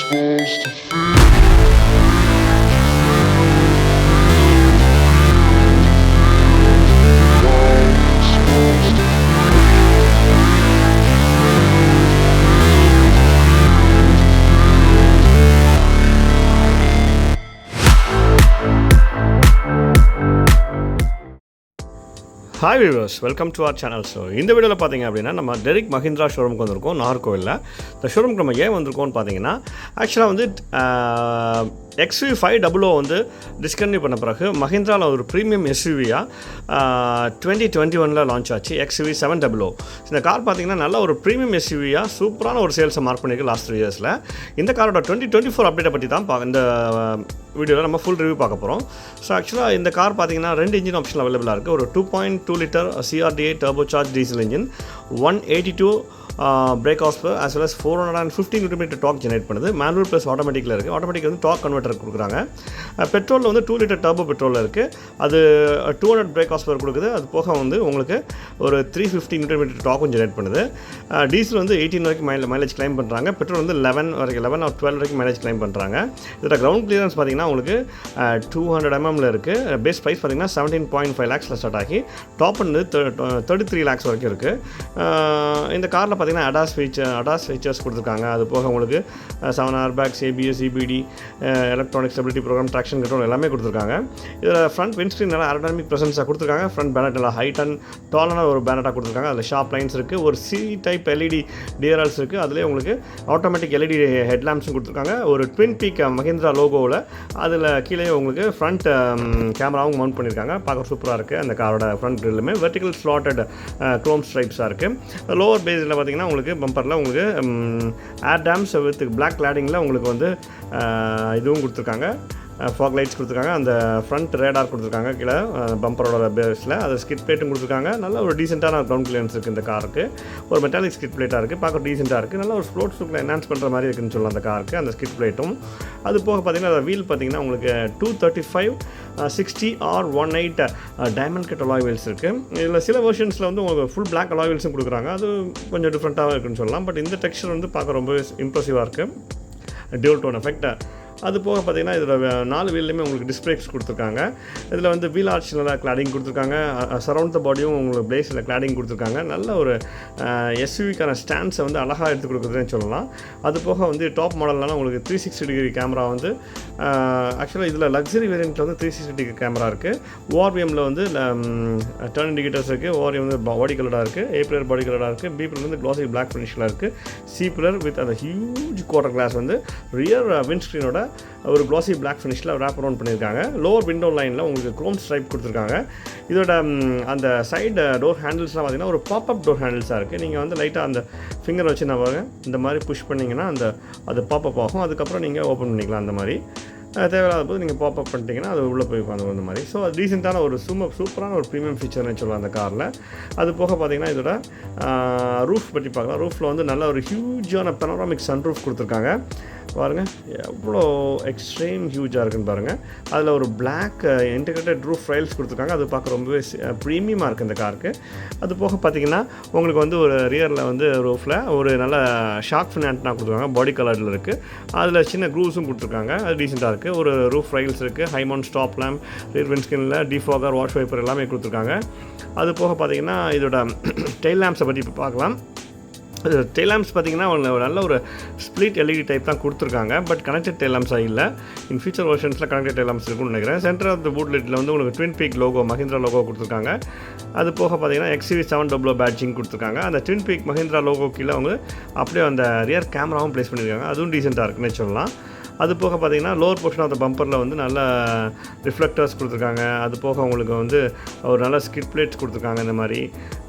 supposed to feel. Hi viewers, welcome to our channel. So இந்த வீடியோவில் பார்த்தீங்க அப்படின்னா நம்ம டெரிக் மஹிந்திரா ஷோரூமுக்கு வந்திருக்கோம் நாகர்கோவிலில். இந்த ஷோரூமுக்கு நம்ம ஏன் வந்திருக்கோம்னு பார்த்தீங்கன்னா, ஆக்சுவலாக வந்து XUV500 வந்து டிஸ்கன்டினியூ பண்ண பிறகு மஹிந்திராவில் ஒரு ப்ரீமியம் எஸ்யூவியாக 2021 லான்ச் ஆச்சு XUV700. இந்த கார் பார்த்தீங்கன்னா நல்ல ஒரு ப்ரீமியம் எஸ்யூவியாக சூப்பரான ஒரு சேல்ஸை மார்க் பண்ணியிருக்கு லாஸ்ட் 3 இயர்ஸில். இந்த காரோட 2024 அப்டேட்டை பற்றி தான் இந்த வீடியோவில் நம்ம ஃபுல் ரிவ்யூ பார்க்க போகிறோம். ஸோ ஆக்சுவலாக இந்த கார் பார்த்தீங்கன்னா 2 இன்ஜின் ஆப்ஷன் அவைலபிளாக இருக்குது. ஒரு 2.2 litre CRDA turbo charge diesel engine, 182 brake horse as well as 415 Nm torque generate பண்ணுது. மேனுவல் ப்ளஸ் ஆட்டோமேட்டிக்கில் இருக்குது. ஆட்டோமேட்டிக் வந்து டார்க் கன்வெர்ட்டர் கொடுக்குறாங்க. பெட்ரோலில் வந்து 2 லிட்டர் டர்போ பெட்ரோலில் இருக்குது. அது 200 பிரேக் ஹார்ஸ் கொடுக்குது. அது போக வந்து உங்களுக்கு ஒரு 350 Nm டார்க்கும் ஜெனரேட் பண்ணுது. டீசல் வந்து 18 வரைக்கும் மைலேஜ் கிளைம் பண்ணுறாங்க. பெட்ரோல் வந்து 11 வரைக்கும் 11 or 12 வரைக்கும் மைலேஜ் கிளைம் பண்ணுறாங்க. இதோட கிரவுண்ட் கிளியரன்ஸ் பார்த்தீங்கன்னா உங்களுக்கு 200 mm இருக்குது. பேஸ் ப்ரைஸ் பார்த்தீங்கன்னா 17.5 lakhs ஸ்டார்ட் ஆகி டாப் வந்து 33 lakhs வரைக்கும் இருக்குது. இந்த காரில் பார்த்தீங்கன்னா அடாஸ் ஃபீச்சர்ஸ் கொடுத்துருக்காங்க. அது போக உங்களுக்கு 7 airbags, ABS, EBD, electronic stability programme, traction control எல்லாமே கொடுத்துருக்காங்க. இதில் ஃப்ரண்ட் விண்ட்ஸ்க்ரீன் நல்லா ஏரோடைனமிக் ப்ரெசன்ஸாக கொடுத்துருக்காங்க. ஃப்ரண்ட் பேனட் நல்லா ஹைட் அண்ட் டாலான ஒரு பேனட்டாக கொடுத்துருக்காங்க. அதில் ஷார்ப் லைன்ஸ் இருக்குது. ஒரு டைப் LED DRLs இருக்குது. அதிலே உங்களுக்கு ஆட்டோமேட்டிக் LED ஹெட்லாம்ப்ஸும் கொடுத்துருக்காங்க. ஒரு ட்வின் பீக் மஹிந்திரா லோகோவில் அதில் கீழே உங்களுக்கு ஃப்ரண்ட் கேமராவும் மவுண்ட் பண்ணியிருக்காங்க. பார்க்க சூப்பராக இருக்குது. அந்த காரோட ஃப்ரண்ட் கிரில்லுமே வெர்டிகல் ஸ்லாட்டட் க்ரோம் ஸ்ட்ரைப்ஸாக இருக்குது. லோவர் பேஸில் பார்த்தீங்கன்னா உங்களுக்கு பம்பரில் உங்களுக்கு ஏர் டேம்ஸ் வித் பிளாக் கிளாடிங்கில் உங்களுக்கு வந்து இதுவும் கொடுத்துருக்காங்க. ஃபாக் லைட்ஸ் கொடுத்துருக்காங்க. அந்த ஃப்ரண்ட் ரேடார் கொடுத்துருக்காங்க. கீழே பம்பரோட பேஸில் அது ஸ்கிட் பிளேட்டும் கொடுத்துருக்காங்க. நல்ல ஒரு டீசெண்டான கிரவுண்ட் கிளியரன்ஸ் இருக்குது இந்த காருக்கு. ஒரு மெட்டாலிக் ஸ்கிட் பிளேட்டாக இருக்குது. பார்க்க டீசெண்டாக இருக்குது. நல்ல ஒரு ஸ்போர்ட்ஸ் லுக்கில் என்ஹான்ஸ் பண்ணுற மாதிரி இருக்குன்னு சொல்லலாம் அந்த காருக்கு, அந்த ஸ்கிட் பிளேட்டும். அது போக பார்த்தீங்கன்னா வீல் பார்த்தீங்கன்னா உங்களுக்கு 235, 60 or 18 diamond cut alloy wheels இருக்குது. இதில் சில வெர்ஷன்ஸில் வந்து உங்களுக்கு ஃபுல் பிளாக் அலாய் வீல்ஸும் கொடுக்குறாங்க. அது கொஞ்சம் டிஃப்ரெண்ட்டாக இருக்குன்னு சொல்லலாம். பட் இந்த டெக்ஸ்சர் வந்து பார்க்க ரொம்ப இம்ப்ரெசிவாக இருக்குது. Dual tone effect. அது போக பார்த்தீங்கன்னா இதில் 4 வீல்லையுமே உங்களுக்கு டிஸ்பிளேஸ் கொடுத்துருக்காங்க. இதில் வந்து வீல் ஆர்ச்சில் கிளாடிங் கொடுத்துருக்காங்க. சரௌண்ட் த பாடியும் உங்களுக்கு பிளேஸில் கிளாடிங் கொடுத்துருக்காங்க. நல்ல ஒரு எஸ்யூவிக்கான ஸ்டாண்ட்ஸை வந்து அழகாக எடுத்து கொடுக்குறதுன்னு சொல்லலாம். அது போக வந்து டாப் மாடல்லாம் உங்களுக்கு 360 டிகிரி கேமரா வந்து ஆக்சுவலாக இதில் லக்ஸரி வேரியண்ட்டில் வந்து 360 டிகிரி கேமரா இருக்குது. ORVMல வந்து டர்ன் இண்டிகேட்டர்ஸ் இருக்குது. ORVM வந்து பாடி கலராக இருக்குது. A பில்லர் பாடி கலராக இருக்குது. B பில்லர் வந்து க்ளாசி பிளாக் ஃபினிஷில் இருக்குது. C பில்லர் வித் அந்த ஹியூஜ் குவார்டர் கிளாஸ் வந்து ரியர் விண்ட்ஸ்க்ரீனோட ஒரு க்ளாசி பிளாக் ஃபினிஷில் ரேப் அரவுண்ட் பண்ணியிருக்காங்க. லோவர் விண்டோ லைனில் உங்களுக்கு க்ரோம் ஸ்ட்ரைப் கொடுத்துருக்காங்க. இதோட அந்த சைடு டோர் ஹேண்டில்ஸ்லாம் பார்த்தீங்கன்னா ஒரு பாப்அப் டோர் ஹேண்டில்ஸாக இருக்குது. நீங்கள் வந்து லைட்டாக அந்த ஃபிங்கர் வச்சு நான் பாருங்க இந்த மாதிரி புஷ் பண்ணிங்கன்னா அது பாப்அப் ஆகும். அதுக்கப்புறம் நீங்கள் ஓப்பன் பண்ணிக்கலாம். அந்த மாதிரி தேவையில்லாத போது நீங்கள் பாப்அப் பண்ணிட்டீங்கன்னா அது உள்ளே போய் உட்காந்து அந்த மாதிரி. ஸோ அது டீசெண்டான ஒரு சூப்பரான ஒரு ப்ரீமியம் ஃபீச்சர்னு சொல்லலாம் அந்த காரில். அது போக பார்த்தீங்கன்னா இதோட ரூஃப் பற்றி பார்க்கலாம். ரூஃபில் வந்து நல்ல ஒரு ஹியூஜான பெனோராமிக் சன் ரூஃப் கொடுத்துருக்காங்க. பாருங்கள் எவ்வளோ எக்ஸ்ட்ரீம் ஹியூஜாக இருக்குன்னு பாருங்கள். அதில் ஒரு பிளாக் இன்டிகிரேட்டட் ரூஃப் ரைல்ஸ் கொடுத்துருக்காங்க. அது பார்க்க ரொம்பவே ப்ரீமியமாக இருக்குது இந்த காருக்கு. அது போக பார்த்தீங்கன்னா உங்களுக்கு வந்து ஒரு ரியரில் வந்து ரூஃபில் ஒரு நல்ல ஷார்க் ஃபின் ஆண்டனா கொடுத்துருக்காங்க. பாடி கலரில் இருக்குது. அதில் சின்ன க்ரூஸும் கொடுத்துருக்காங்க. அது டீசெண்டாக இருக்குது. ஒரு ரூஃப் ரைல்ஸ் இருக்குது. ஹைமவுண்ட் ஸ்டாப் லேம்ப், ரியர் விண்ட்ஸ்க்ரீனில் டிஃபாகர், வாஷ் வைப்பர் எல்லாமே கொடுத்துருக்காங்க. அது போக பார்த்தீங்கன்னா இதோட டெயில் லேம்ப்ஸை பற்றி இப்போ பார்க்கலாம். டெயில் லேம்ப்ஸ் பார்த்தீங்கன்னா நல்ல ஒரு ஸ்ப்ளிட் LED டைப் தான் கொடுத்துருக்காங்க. பட் கனெக்டட் டெயில் லேம்ப்ஸாக இல்லை. இன் ஃபியூச்சர் வெர்ஷன்ஸில் கனெக்டட் டெயில் லேம்ப்ஸ் இருக்குன்னு நினைக்கிறேன். சென்டர் ஆஃப் த பூட் லிட்டில் வந்து உங்களுக்கு twin peak logo Mahindra logo கொடுத்துருக்காங்க. அது போக பார்த்தீங்கன்னா XUV700 பேட்ஜிங் கொடுத்துருக்காங்க. அந்த ட்வின் பீக் மஹிந்திரா லோகோ கீழே அவங்க அப்படியே அந்த ரியர் கேமராவும் ப்ளேஸ் பண்ணியிருக்காங்க. அதுவும் டீசெண்டாக இருக்குன்னு சொல்லலாம். அது போக பார்த்தீங்கன்னா லோவர் போர்ஷன் ஆஃப் த பம்பரில் வந்து நல்ல ரிஃப்ளெக்டர்ஸ் கொடுத்துருக்காங்க. அது போக உங்களுக்கு வந்து ஒரு நல்ல ஸ்கிட் பிளேட்ஸ் கொடுத்துருக்காங்க இந்த மாதிரி.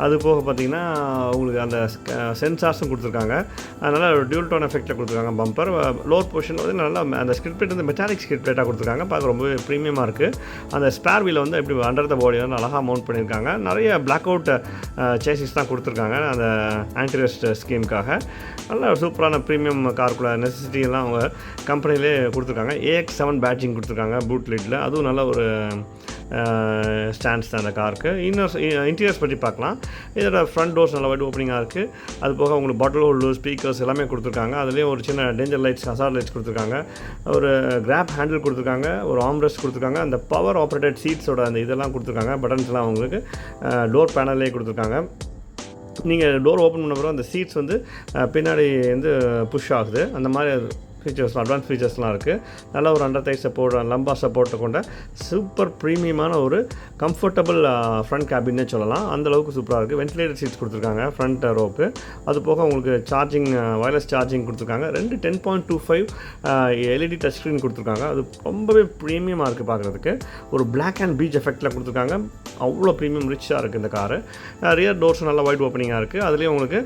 அது போக பார்த்தீங்கன்னா உங்களுக்கு அந்த சென்சார்ஸும் கொடுத்துருக்காங்க. அதனால் ஒரு டியூல் டோன் எஃபெக்டில் கொடுத்துருக்காங்க பம்பர். லோவர் போர்ஷன் வந்து நல்லா அந்த ஸ்கிட் பிளேட் வந்து மெட்டாலிக் ஸ்கிட் பிளேட்டாக கொடுத்துருக்காங்க. பார்க்க ரொம்ப ப்ரீமியமாக இருக்குது. அந்த ஸ்பேர் வீலை வந்து எப்படி அண்டர் த பாடி வந்து அழகாக மவுண்ட் பண்ணியிருக்காங்க. நிறைய பிளாக் அவுட் சேசிஸ் தான் கொடுத்துருக்காங்க அந்த ஆன்டிரெஸ்ட் ஸ்கீமுக்காக. நல்ல சூப்பரான ப்ரீமியம் காருக்குள்ள நெசசிட்டியெல்லாம் அவங்க கம்பெனிலே கொடுத்துருக்காங்க. AX7 பேட்ஜிங் கொடுத்துருக்காங்க பூட் லிட்டில். அதுவும் நல்ல ஒரு ஸ்டாண்ட்ஸ் தான் அந்த காருக்கு. இன்டீரியர்ஸ் பற்றி பார்க்கலாம். இதோட ஃப்ரண்ட் டோர்ஸ் நல்லா வைட் ஓப்பனிங்காக இருக்குது. அது போக உங்களுக்கு பாட்டில் ஹோல்டர், ஸ்பீக்கர்ஸ் எல்லாமே கொடுத்துருக்காங்க. அதுலேயும் ஒரு சின்ன டேஞ்சர் லைட்ஸ், ஹசார்ட் லைட்ஸ் கொடுத்துருக்காங்க. ஒரு கிராப் ஹேண்டில் கொடுத்துருக்காங்க, ஒரு ஆம்ரெஸ்ட் கொடுத்துருக்காங்க. அந்த பவர் ஆப்ரேட்டட் சீட்ஸோட அந்த இதெல்லாம் கொடுத்துருக்காங்க. பட்டன்ஸ்லாம் உங்களுக்கு டோர் பேனல்லே கொடுத்துருக்காங்க. நீங்கள் டோர் ஓப்பன் பண்ண பிறகு அந்த சீட்ஸ் வந்து பின்னாடி வந்து புஷ் ஆகுது. அந்த மாதிரி ஃபீச்சர்ஸ்லாம், அட்வான்ஸ் ஃபீச்சர்ஸ்லாம் இருக்குது. நல்லா ஒரு அண்டர் தை சப்போர்ட், லம்பா சப்போர்ட்டை கொண்ட சூப்பர் ப்ரீமியமான ஒரு கம்ஃபர்டபுள் ஃப்ரண்ட் கேபின்னே சொல்லலாம். அந்தளவுக்கு சூப்பராக இருக்குது. வென்டிலேட்டர் சீட்ஸ் கொடுத்துருக்காங்க ஃப்ரண்ட் ரோக்கு. அது போக உங்களுக்கு சார்ஜிங், வயர்லெஸ் சார்ஜிங் கொடுத்துருக்காங்க. 2 10.25 எல்இடி டச் ஸ்க்ரீன் கொடுத்துருக்காங்க. அது ரொம்பவே ப்ரீமியமாக இருக்குது பார்க்குறதுக்கு. ஒரு பிளாக் அண்ட் பீச் எஃபெக்டில் கொடுத்துருக்காங்க. அவ்வளோ ப்ரீமியம் ரிச்சாக இருக்குது இந்த காரு. ரியர் டோர்ஸும் நல்லா வைட் ஓப்பனிங்காக இருக்குது. அதுலேயும் உங்களுக்கு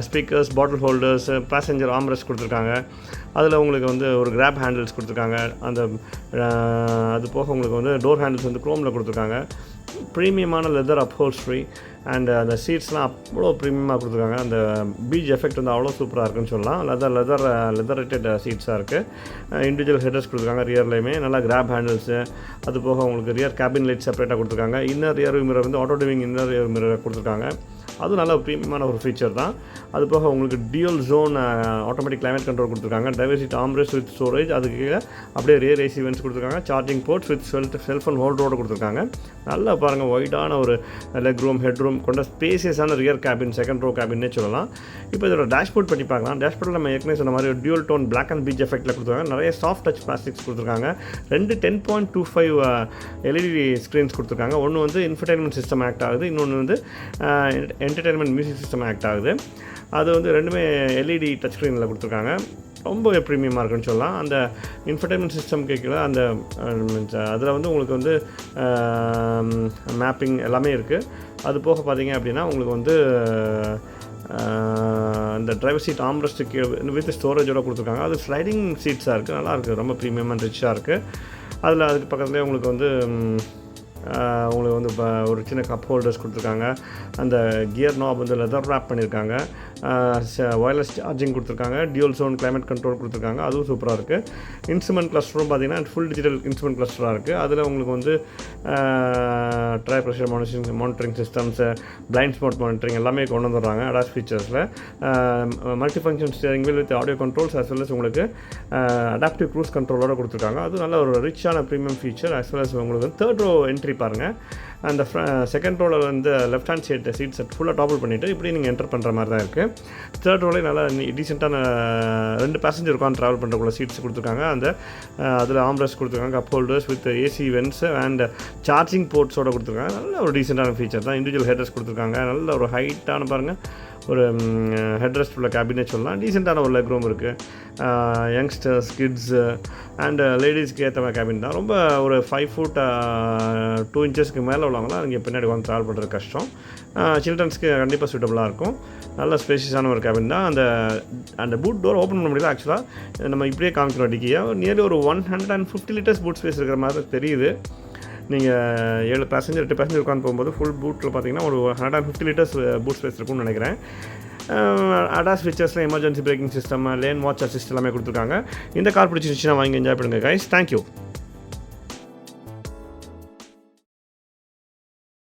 ஸ்பீக்கர்ஸ், பாட்டில் ஹோல்டர்ஸ், பேசஞ்சர் ஆம்ரெஸ்ட் கொடுத்துருக்காங்க. அதில் உங்களுக்கு வந்து ஒரு கிராப் ஹேண்டில்ஸ் கொடுத்துருக்காங்க. அந்த அது போக உங்களுக்கு வந்து டோர் ஹேண்டில்ஸ் வந்து க்ரோமில் கொடுத்துருக்காங்க. ப்ரீமியமான லெதர் அப்ஹோல்ஸ்ட்ரி அண்ட் அந்த சீட்ஸ்லாம் அவ்வளோ ப்ரீமியமாக கொடுத்துருக்காங்க. அந்த பீச் எஃபெக்ட் வந்து அவ்வளோ சூப்பராக இருக்குன்னு சொல்லலாம். லெதரேட்டட் சீட்ஸாக இருக்குது. இண்டிவிஜுவல் ஹெட்டர்ஸ் கொடுத்துருக்காங்க ரியர்லேயுமே. நல்லா கிராப் ஹேண்டில்ஸு. அது போக உங்களுக்கு ரியர் கேபின் லைட் செப்பரேட்டாக கொடுத்துருக்காங்க. இன்னர் ரியர் மிரர் வந்து ஆட்டோ டிவிங் இன்னர் ரியர் மிரர் கொடுத்துருக்காங்க. அதுவும் நல்ல ப்ரீமியமான ஒரு ஃபீச்சர் தான். அது போக உங்களுக்கு dual zone automatic climate control கொடுத்துருக்காங்க. Driver seat armrest with storage, அதுக்கு கீழே அப்படியே ரியர் ஏசி வென்ட்ஸ் கொடுத்துருக்காங்க. சார்ஜிங் போர்ட்ஸ் வித் செல்ஃபோன் ஹோல்டரோடு கொடுத்துருக்காங்க. நல்லா பாருங்கள், ஒய்டான ஒரு லெக் ரூம், ஹெட் ரூம் கொண்ட ஸ்பேசியஸான ரியர் கேபின், செகண்ட் ரோ கேபின்னே சொல்லலாம். இப்போ இதோட டேஷ்போர்ட் பற்றி பார்க்கலாம். டேஷ்போர்ட்டில் நம்ம ஏற்கனவே சொன்ன மாதிரி ஒரு dual tone black and beige எஃபெக்ட்டில் கொடுத்துருக்காங்க. நிறைய சாஃப்ட் டச் பிளாஸ்டிக்ஸ் கொடுத்துருக்காங்க. 2 10.25 எல்இடி ஸ்க்ரீன்ஸ் கொடுத்துருக்காங்க. ஒன்று வந்து இன்ஃபர்டைன்மெண்ட் சிஸ்டம் ஆக்ட் ஆகுது, இன்னொன்று வந்து என்டர்டைன்மெண்ட் மியூசிக் சிஸ்டம் ஆக்ட் ஆகுது. அது வந்து ரெண்டுமே எல்இடி டச் ஸ்க்ரீனில் கொடுத்துருக்காங்க. ரொம்ப ப்ரீமியமாக இருக்குன்னு சொல்லலாம். அந்த இன்ஃபர்டைன்மெண்ட் சிஸ்டம் கேட்கல அந்த அதில் வந்து உங்களுக்கு வந்து மேப்பிங் எல்லாமே இருக்குது. அது போக பார்த்தீங்க அப்படின்னா உங்களுக்கு வந்து இந்த டிரைவர் சீட் ஆம்ரெஸ்ட்டுக்கு வித் ஸ்டோரேஜோடு கொடுத்துருக்காங்க. அது ஸ்லைடிங் சீட்ஸாக இருக்குது, நல்லாயிருக்கு, ரொம்ப ப்ரீமியமாக ரிச்சாக இருக்குது. அதில் அதுக்கு பக்கத்துலேயே உங்களுக்கு வந்து உங்களுக்கு வந்து ஒரு சின்ன கப் ஹோல்டர்ஸ் கொடுத்துருக்காங்க. அந்த கியர் நாப் வந்து லெதர் ரேப் பண்ணியிருக்காங்க. வயர்லெஸ் சார்ஜிங் கொடுத்துருக்காங்க. டியூல் ஜோன் கிளைமேட் கண்ட்ரோல் கொடுத்துருக்காங்க. அதுவும் சூப்பராக இருக்குது. இன்ஸ்ட்ருமெண்ட் கிளஸ்டரும் பார்த்தீங்கன்னா ஃபுல் டிஜிட்டல் இன்ஸ்ட்ருமெண்ட் கிளஸ்டராக இருக்குது. அதில் உங்களுக்கு வந்து tyre pressure monitoring systems, blind spot monitoring எல்லாமே கொண்டு வந்துடுறாங்க அடாஸ் ஃபீச்சர்ஸில். Multi function steering wheel with audio controls as well as உங்களுக்கு அடாப்டிவ் க்ரூஸ் கண்ட்ரோலோட கொடுத்துருக்காங்க. அது நல்ல ஒரு ரிச்சான premium feature. as well as உங்களுக்கு தேர்ட் ரோ என்ட்ரி பாருங்கள். அந்த செகண்ட் ரோவில் வந்து லெஃப்ட் ஹேண்ட் சீட் செட் ஃபுல்லாக டாப்பிள் பண்ணிவிட்டு இப்படி நீங்கள் என்டர் பண்ணுற மாதிரி தான் இருக்குது. தேர்ட் ரோலே நல்லா டீசெண்டான 2 பேசஞ்சர் உட்காந்து ட்ராவல் பண்ணுறக்குள்ள சீட்ஸ் கொடுத்துருக்காங்க. அந்த அதில் ஆம்ரெஸ்ட் கொடுத்துருக்காங்க, cup holders with AC vents and charging போர்ட்ஸோடு கொடுத்துருக்காங்க. நல்ல ஒரு டீசெண்டான ஃபீச்சர் தான். இண்டிவிஜுவல் ஹெட்ரஸ் கொடுத்துருக்காங்க. நல்ல ஒரு ஹைட்டான பாருங்கள், ஒரு ஹெட்ரெஸ்ட் உள்ள கேபினே சொல்லலாம். டீசெண்டான ஒரு லெக் ரூம் இருக்குது. யங்ஸ்டர்ஸ், கிட்ஸு அண்ட் லேடிஸ்க்கு ஏற்ற மாதிரி கேபின் தான். ரொம்ப ஒரு 5 foot 2 inches மேலே உள்ளவங்களாம் இங்கே பின்னாடி வந்து ட்ராவல் பண்ணுறது கஷ்டம். சில்ட்ரன்ஸ்க்கு கண்டிப்பாக சூட்டபுளாக இருக்கும். நல்ல ஸ்பேஷியஸான ஒரு கேபின் தான். அந்த பூட் டோர் ஓப்பன் பண்ண முடியல. ஆக்சுவலாக நம்ம இப்படியே காமிக்கிறோம் டிக்கியாக நியர்லி ஒரு 150 liters பூட் ஸ்பேஸ் இருக்கிற மாதிரி தெரியுது. நீங்கள் 7 பேசஞ்சர் 8 பேசஞ்சர் உட்காந்து போகும்போது ஃபுல் பூட்டில் பார்த்தீங்கன்னா ஒரு 150 liters பூட் ஸ்பேஸ் இருக்கும்னு நினைக்கிறேன். அடாஸ் ஃபீச்சர்ஸில் emergency braking system, lane watch assist எல்லாமே கொடுத்துருக்காங்க. இந்த கார் பிடிச்சிருந்துச்சுன்னா வாங்கி என்ஜாய் பண்ணுங்கள் கைஸ். தேங்க்யூ.